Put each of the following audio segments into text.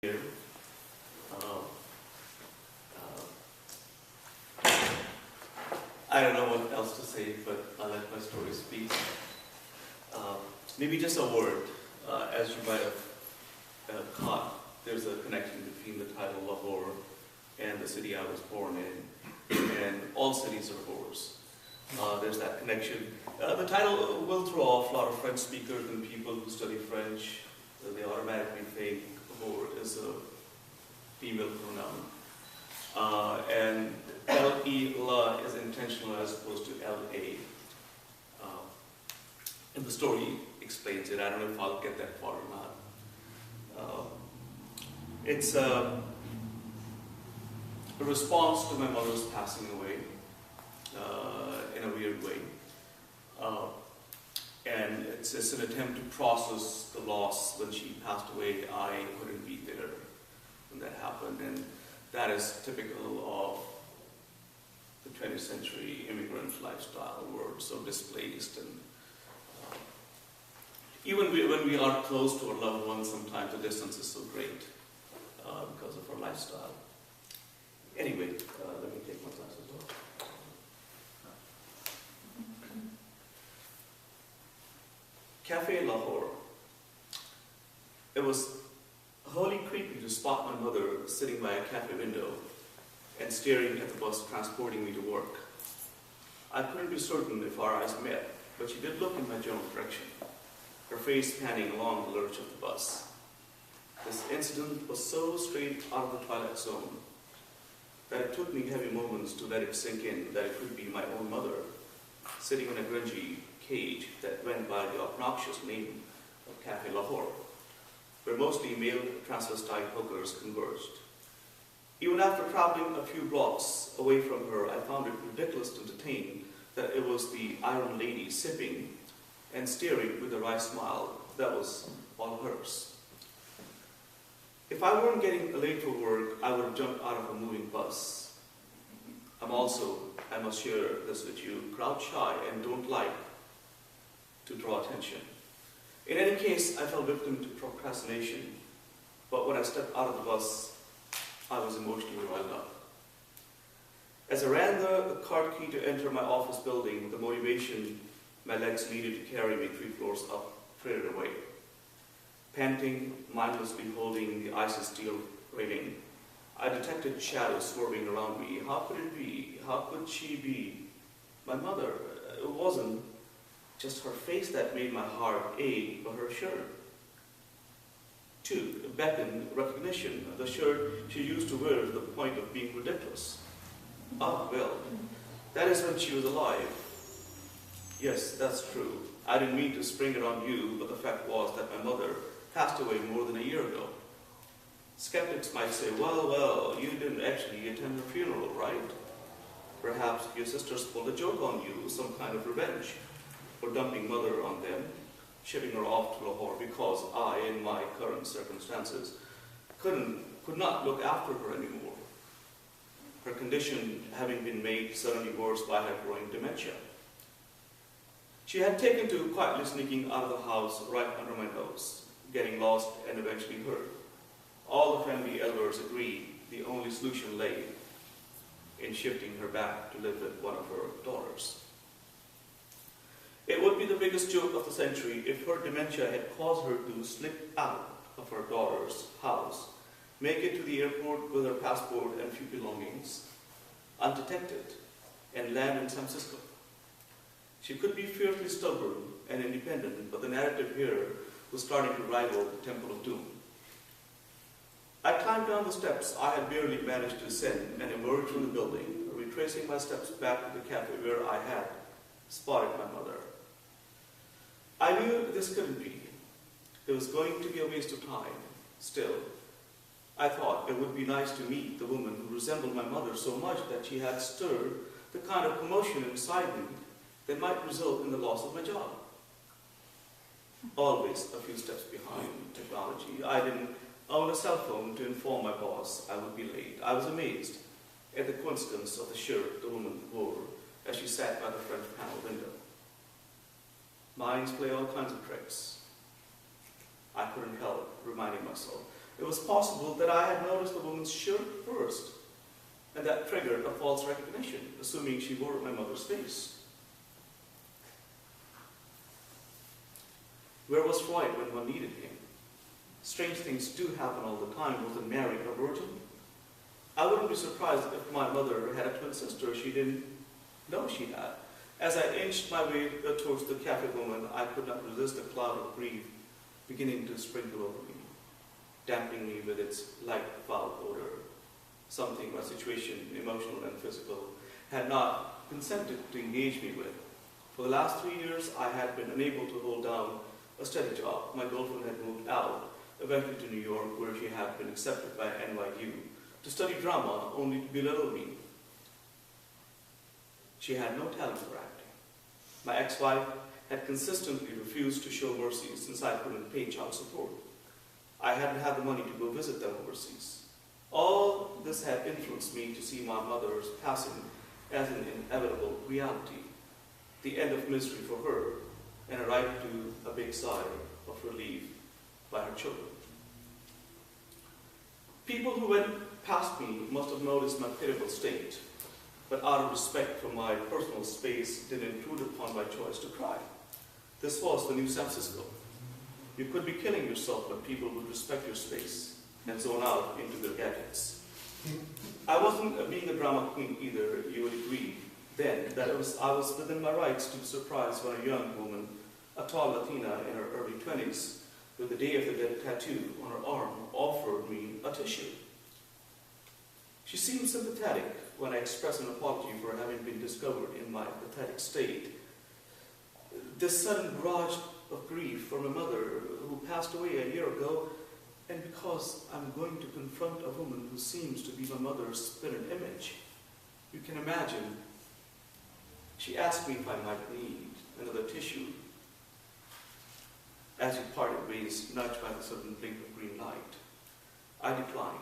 here. Uh, uh, I don't know what else to say, but I'll let my story speak. Maybe just a word. As you might have caught, there's a connection between the title Lahore and the city I was born in, and all cities are Lahores. There's that connection. The title will throw off a lot of French speakers and people who study French. They automatically think Lahore is a female pronoun. And L-E, la, is intentional as opposed to L-A. And the story explains it. I don't know if I'll get that far or not. It's a response to my mother's passing away in a weird way. And it's an attempt to process the loss. When she passed away, I couldn't be there when that happened. And that is typical of the 20th century immigrant lifestyle. We're so displaced. And even when we are close to our loved ones, sometimes the distance is so great because of our lifestyle. Anyway, let me take my glasses off. Cafe Lahore. It was wholly creepy to spot my mother sitting by a cafe window and staring at the bus transporting me to work. I couldn't be certain if our eyes met, but she did look in my general direction, her face panning along the lurch of the bus. This incident was so straight out of the twilight zone that it took me heavy moments to let it sink in that it could be my own mother, sitting in a grungy cage that went by the obnoxious name of Cafe Lahore, where mostly male transvestite hookers converged. Even after traveling a few blocks away from her, I found it ridiculous to entertain that it was the Iron Lady sipping and staring with a wry smile that was all hers. If I weren't getting late for work, I would have jumped out of a moving bus. I'm also, I must share this with you, crowd shy and don't like to draw attention. In any case, I fell victim to procrastination, but when I stepped out of the bus, I was emotionally riled up. As I ran the card key to enter my office building, the motivation my legs needed to carry me 3 floors up faded away. Panting, mindlessly holding the icy steel railing, I detected shadows swerving around me. How could it be? How could she be my mother? It wasn't just her face that made my heart ache, but her shirt. 2, beckoned recognition. The shirt she used to wear to the point of being ridiculous. Ah, well, that is when she was alive. Yes, that's true. I didn't mean to spring it on you, but the fact was that my mother passed away more than a year ago. Skeptics might say, well, you didn't actually attend her funeral, right? Perhaps your sisters pulled a joke on you, some kind of revenge for dumping mother on them, shipping her off to Lahore because I, in my current circumstances, could not look after her anymore. Her condition having been made suddenly worse by her growing dementia. She had taken to quietly sneaking out of the house right under my nose, getting lost and eventually hurt. All the family elders agreed the only solution lay in shifting her back to live with one of her daughters. It would be the biggest joke of the century if her dementia had caused her to slip out of her daughter's house, make it to the airport with her passport and few belongings, undetected, and land in San Francisco. She could be fiercely stubborn and independent, but the narrative here was starting to rival the Temple of Doom. I climbed down the steps I had barely managed to ascend and emerged from the building, retracing my steps back to the cafe where I had spotted my mother. I knew this couldn't be. It was going to be a waste of time. Still, I thought it would be nice to meet the woman who resembled my mother so much that she had stirred the kind of commotion inside me that might result in the loss of my job. Always a few steps behind technology. I didn't own a cell phone to inform my boss I would be late. I was amazed at the coincidence of the shirt the woman wore as she sat by the front panel window. Minds play all kinds of tricks. I couldn't help reminding myself It was possible that I had noticed the woman's shirt first, and that triggered a false recognition, assuming she wore my mother's face. Where was Freud when one needed him? Strange things do happen all the time. Wasn't Mary a virgin? I wouldn't be surprised if my mother had a twin sister she didn't know she had. As I inched my way towards the cafe woman, I could not resist a cloud of grief beginning to sprinkle over me, damping me with its light foul odor. Something my situation, emotional and physical, had not consented to engage me with. For the last 3 years, I had been unable to hold down a steady job. My girlfriend had moved out, eventually to New York, where she had been accepted by NYU to study drama, only to belittle me. She had no talent for acting. My ex-wife had consistently refused to show mercy since I couldn't pay child support. I hadn't had the money to go visit them overseas. All this had influenced me to see my mother's passing as an inevitable reality, the end of misery for her, and a right to a big sigh of relief by her children. People who went past me must have noticed my pitiable state, but out of respect for my personal space did intrude upon my choice to cry. This was the New San Francisco. You could be killing yourself, but people would respect your space and zone out into their gadgets. I wasn't being a drama queen either. You would agree then that I was within my rights to be surprised when a young woman, a tall Latina in her early 20s, with the Day of the Dead tattoo on her arm, offered me a tissue. She seemed sympathetic when I expressed an apology for having been discovered in my pathetic state. This sudden barrage of grief for my mother, who passed away a year ago, and because I'm going to confront a woman who seems to be my mother's spirit image. You can imagine. She asked me if I might need another tissue. As we parted ways, nudged by the sudden blink of green light, I declined.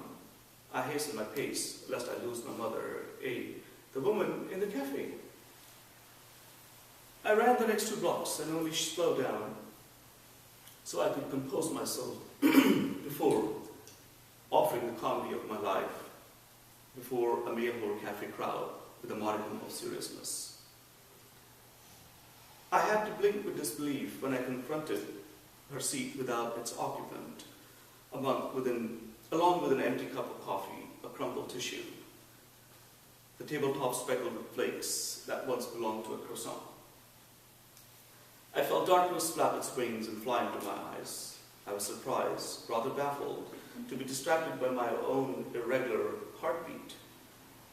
I hastened my pace, lest I lose my mother, the woman in the cafe. I ran the next 2 blocks and only slowed down so I could compose myself before offering the comedy of my life before a male-whore cafe crowd with a modicum of seriousness. I had to blink with disbelief when I confronted her seat without its occupant, along with an empty cup of coffee, a crumpled tissue, the tabletop speckled with flakes that once belonged to a croissant. I felt darkness flap its wings and fly into my eyes. I was surprised, rather baffled, to be distracted by my own irregular heartbeat.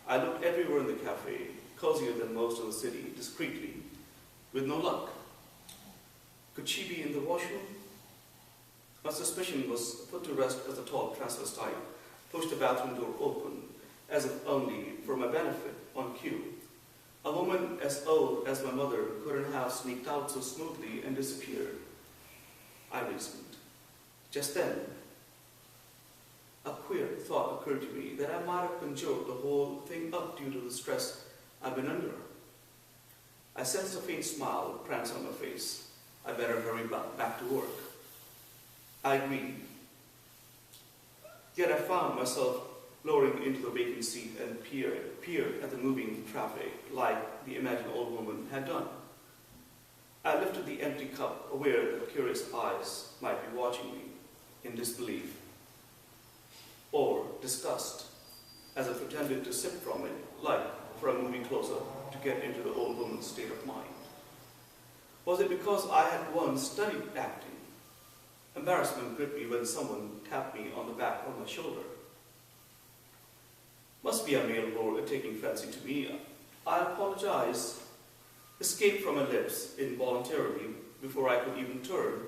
I looked everywhere in the cafe, cozier than most of the city, discreetly, with no luck. Could she be in the washroom? My suspicion was put to rest as the tall transvestite pushed the bathroom door open, as if only for my benefit, on cue. A woman as old as my mother couldn't have sneaked out so smoothly and disappeared, I reasoned. Just then, a queer thought occurred to me that I might have conjured the whole thing up due to the stress I've been under. I sensed a faint smile prance on my face. I better hurry back to work. I agreed. Yet I found myself lowering into the vacant seat and peered at the moving traffic like the imagined old woman had done. I lifted the empty cup, aware that curious eyes might be watching me in disbelief or disgust, as I pretended to sip from it, like for a moving closer to get into the old woman's state of mind. Was it because I had once studied acting? Embarrassment gripped me when someone tapped me on the back of my shoulder. Must be a male whore taking fancy to me. I apologized, escaped from my lips involuntarily before I could even turn,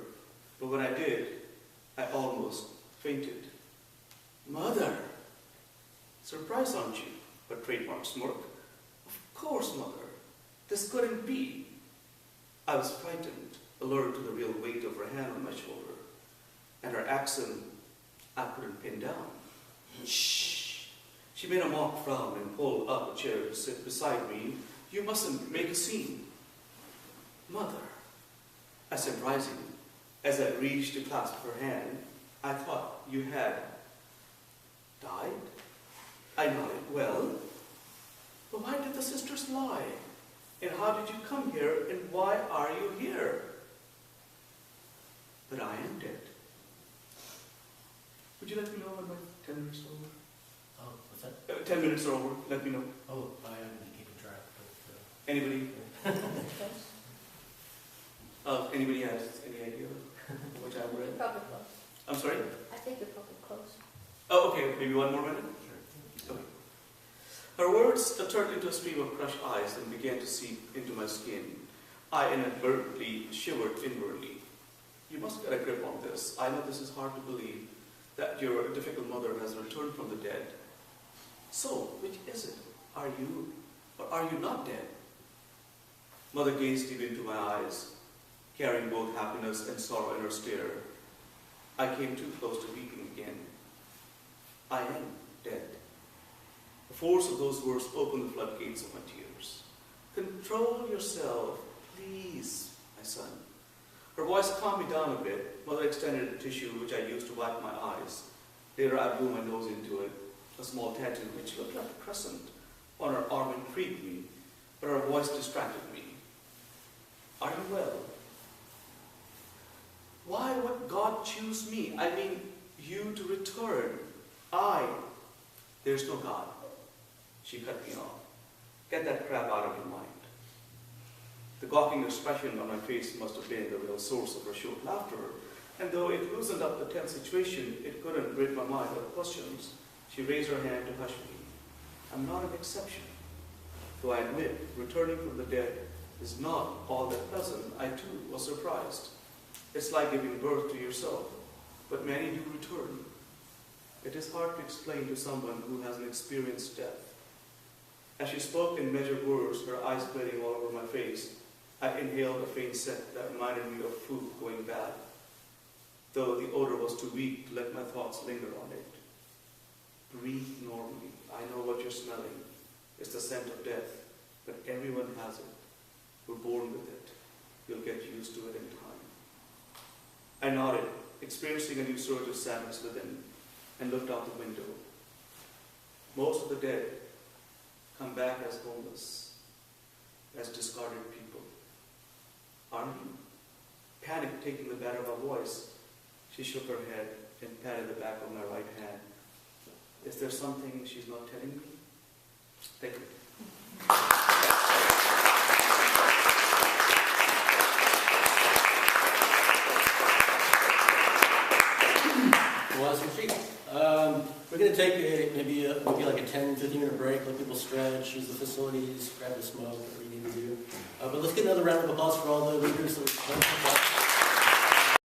but when I did, I almost fainted. Mother! Surprised, aren't you? A trademark smirk. Of course, Mother. This couldn't be. I was frightened, alert to the real weight of her hand on my shoulder, and her accent I couldn't pin down. Shh! She made a mock frown and pulled up a chair to sit beside me. You mustn't make a scene. Mother, I said, rising. As I reached to clasp her hand, I thought you had sisters lie? And how did you come here, and why are you here? But I am dead. Would you let me know when my 10 minutes are over? Oh, what's that? 10 minutes are over, let me know. Oh, I haven't keeping track. But, Anybody? Anybody has any idea what time we're at? Probably close. I'm sorry? I think you're probably close. Oh, okay, maybe one more minute? Sure. Okay. Her words turned into a stream of crushed ice and began to seep into my skin. I inadvertently shivered inwardly. You must get a grip on this. I know this is hard to believe, that your difficult mother has returned from the dead. So, which is it? Are you, or are you not dead? Mother gazed deep into my eyes, carrying both happiness and sorrow in her stare. I came too close to weeping again. I am dead. The force of those words opened the floodgates of my tears. Control yourself, please, my son. Her voice calmed me down a bit. Mother extended a tissue which I used to wipe my eyes. Later I blew my nose into it. A small tattoo which looked like a crescent on her arm intrigued me, but her voice distracted me. Are you well? Why would God choose me? I mean, you to return. There's no God. She cut me off. Get that crap out of your mind. The gawking expression on my face must have been the real source of her short laughter, and though it loosened up the tense situation, it couldn't rid my mind of questions. She raised her hand to hush me. I'm not an exception. Though I admit, returning from the dead is not all that pleasant, I too was surprised. It's like giving birth to yourself, but many do return. It is hard to explain to someone who hasn't experienced death. As she spoke in measured words, her eyes spreading all over my face, I inhaled a faint scent that reminded me of food going bad, though the odor was too weak to let my thoughts linger on it. Breathe normally. I know what you're smelling. It's the scent of death, but everyone has it. We're born with it. You'll get used to it in time. I nodded, experiencing a new surge of sadness within, and looked out the window. Most of the dead come back as homeless, as discarded people. Aren't you? Panic taking the better of her voice, she shook her head and patted the back of my right hand. Is there something she's not telling me? Thank you. Mozzam Sheikh. We're going to take maybe like a 10-15 minute break, let people stretch, use the facilities, grab the smoke, whatever you need to do. But let's get another round of applause for all the leaders.